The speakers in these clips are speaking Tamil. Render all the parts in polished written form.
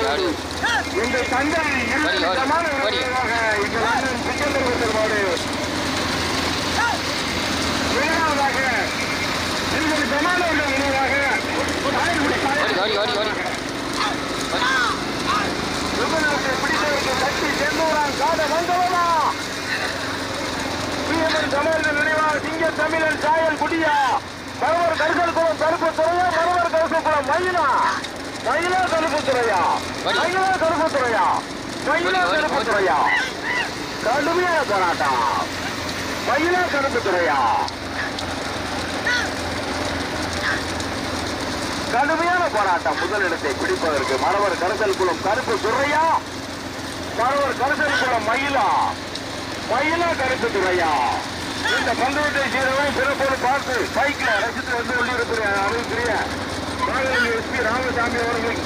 இந்த சந்தை சமான மாடு முதலாவதாக இருபது சமான நினைவாக பிடித்தவருக்கு சக்தி செந்தூரான் காட மங்களமா தமிழர்கள் நினைவாக சிங்க தமிழன் சாயல் குடியா மரவர் கருசல் குளம் கருப்பு துறையா மரவர் கருப்பு குளம் மயிலா மயிலா கருப்பு துறையா மயிலா கருப்பு துறையா மயிலா கருப்பு துறையா கடுமையான போராட்டம் மயிலா கருப்பு துறையா கடுமையான போராட்டம் முதலிடத்தை பிடிப்பதற்கு மரவர் கருசல் குளம் கருப்பு துறையா மரவர் கருசல் குளம் மயிலா மயிலா கருப்பு துறையா இந்த பந்தயத்தை சீரவை பிறப்போடு பார்த்து பைக்ல ரசித்து வந்து அறிவிக்கிறேன் எஸ்பி ராமசாமி அவர்கள்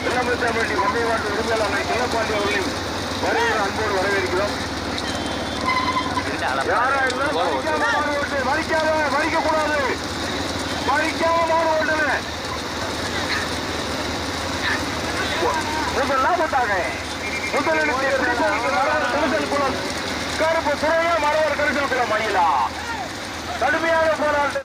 இளமத்தாம்பட்டி பந்தயவாட்டு உரிமையாளர் கிளப்பாண்டி அவர்களையும் வருகிற அன்போடு வரவேற்கிறோம். யாரா இருந்தாலும் மறிக்க கூடாது மறிக்காம மாடு ஓட்டுங்க லாபத்தாக முதலில் குளம் கருப்பு துறையா மரவர் கருசல் குளம் மயிலா கடுமையான போராட்டம்.